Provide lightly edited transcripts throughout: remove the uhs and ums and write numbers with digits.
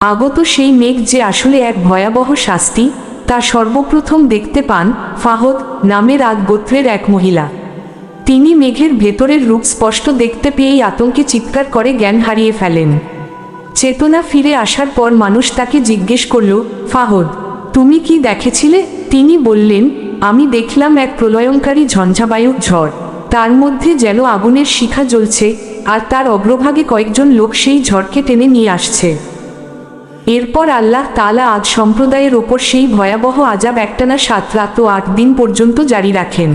আগত সেই মেঘ যে আসলে এক ভয়াবহ শাস্তি তা সর্বপ্রথম দেখতে পান ফাহদ নামের আদ গোত্রের এক মহিলা। তিনি মেঘের ভেতরের রূপ স্পষ্ট দেখতে পেয়েই আতঙ্কে চিৎকার করে জ্ঞান হারিয়ে ফেলেন। চেতনা ফিরে আসার পর মানুষ তাকে জিজ্ঞেস করল, ফাহদ, তুমি কি দেখেছিলে? তিনি বললেন, আমি দেখলাম এক প্রলয়ঙ্কারী ঝঞ্ঝাবায়ু ঝড়, তার মধ্যে যেন আগুনের শিখা জ্বলছে, আর তার অগ্রভাগে কয়েকজন লোক সেই ঝড়কে টেনে নিয়ে আসছে। এরপর আল্লাহ তাআলা আদ সম্প্রদায়ের ওপর সেই ভয়াবহ আযাব একটানা 7 রাত ও 8 দিন পর্যন্ত জারি রাখেন।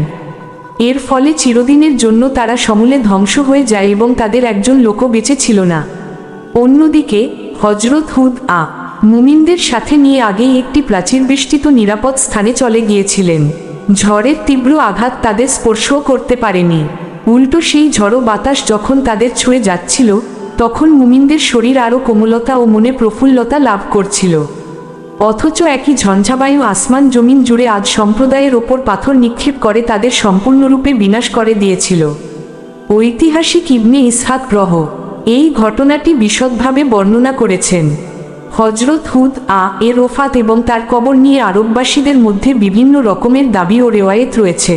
এর ফলে চিরদিনের জন্য তারা সমূলে ধ্বংস হয়ে যায় এবং তাদের একজন লোকও বেঁচে ছিল না। অন্যদিকে হযরত হুদ মুমিনদের সাথে নিয়ে আগেই একটি প্রাচীরবেষ্টিত নিরাপদ স্থানে চলে গিয়েছিলেন। ঝড়ের তীব্র আঘাত তাদের স্পর্শও করতে পারেনি। উল্টো সেই ঝড়ো বাতাস যখন তাদের ছুঁয়ে যাচ্ছিল, তখন মুমিনদের শরীর আরও কোমলতা ও মনে প্রফুল্লতা লাভ করছিল। অথচ একই ঝঞ্ঝাবায়ু আসমান জমিন জুড়ে আদ সম্প্রদায়ের ওপর পাথর নিক্ষেপ করে তাদের সম্পূর্ণরূপে বিনাশ করে দিয়েছিল। ঐতিহাসিক ইবনে ইসহাক এই ঘটনাটি বিশদভাবে বর্ণনা করেছেন। হযরত হুদ এর ওফাত এবং তার কবর নিয়ে আরববাসীদের মধ্যে বিভিন্ন রকমের দাবি ও রেওয়ায়েত রয়েছে।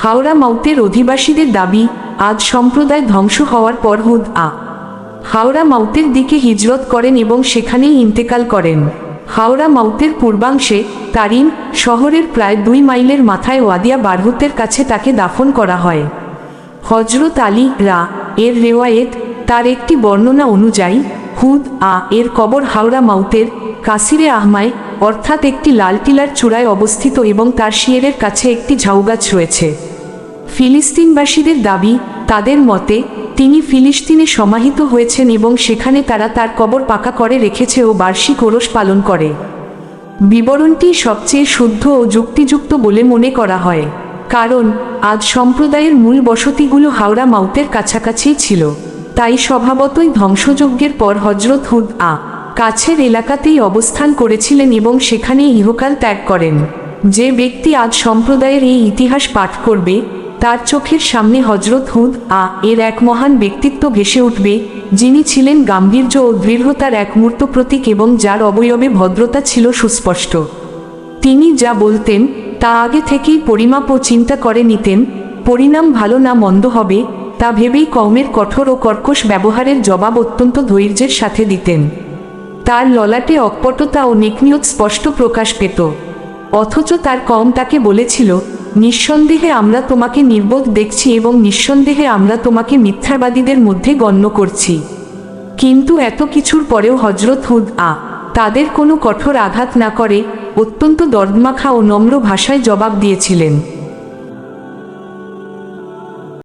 হাওরা মাউতের অধিবাসীদের দাবি, আদ সম্প্রদায় ধ্বংস হওয়ার পর হুদ হাওরা মাউতের দিকে হিজরত করেন এবং সেখানেই ইন্তেকাল করেন। হাওরা মাউতের পূর্বাংশে তারিম শহরের প্রায় 2 মাইলের মাথায় ওয়াদিয়া বারহুতের কাছে তাকে দাফন করা হয়। হযরত আলী এর রেওয়ায়েত, তার একটি বর্ণনা অনুযায়ী হুদ এর কবর হাওরা মাউতের কাসিরে আহমায় অর্থাৎ একটি লাল টিলার চূড়ায় অবস্থিত এবং তার শিয়েরের কাছে একটি ঝাউগাছ রয়েছে। ফিলিস্তিনবাসীদের দাবি, তাদের মতে তিনি ফিলিস্তিনে সমাহিত হয়েছেন এবং সেখানে তারা তার কবর পাকা করে রেখেছে ও বার্ষিক ওরস পালন করে। বিবরণটি সবচেয়ে শুদ্ধ ও যুক্তিযুক্ত বলে মনে করা হয়, কারণ আদ সম্প্রদায়ের মূল বসতিগুলো হাওরা মাউতের কাছাকাছিই ছিল। তাই স্বভাবতই ধ্বংসযজ্ঞের পর হযরত হুদ কাছের এলাকাতেই অবস্থান করেছিলেন এবং সেখানেই ইহকাল ত্যাগ করেন। যে ব্যক্তি আদ সম্প্রদায়ের এই ইতিহাস পাঠ করবে, তার চোখের সামনে হযরত হুদ এর এক মহান ব্যক্তিত্ব ভেসে উঠবে, যিনি ছিলেন গাম্ভীর্য ও দৃঢ়তার এক মূর্ত প্রতীক এবং যার অবয়বে ভদ্রতা ছিল সুস্পষ্ট। তিনি যা বলতেন তা আগে থেকেই পরিমাপ ও চিন্তা করে নিতেন। পরিণাম ভালো না মন্দ হবে তা ভেবেই কওমের কঠোর ও কর্কশ ব্যবহারের জবাব অত্যন্ত ধৈর্যের সাথে দিতেন। তার ললাটে অকপটতা ও নেকনিয়ত স্পষ্ট প্রকাশ পেত। অথচ তার কওম তাকে বলেছিল, নিঃসন্দেহে আমরা তোমাকে নির্বোধ দেখছি এবং নিঃসন্দেহে আমরা তোমাকে মিথ্যাবাদীদের মধ্যে গণ্য করছি। কিন্তু এত কিছুর পরেও হযরত হুদ তাদের কোনো কঠোর আঘাত না করে অত্যন্ত দর্দমাখা ও নম্র ভাষায় জবাব দিয়েছিলেন।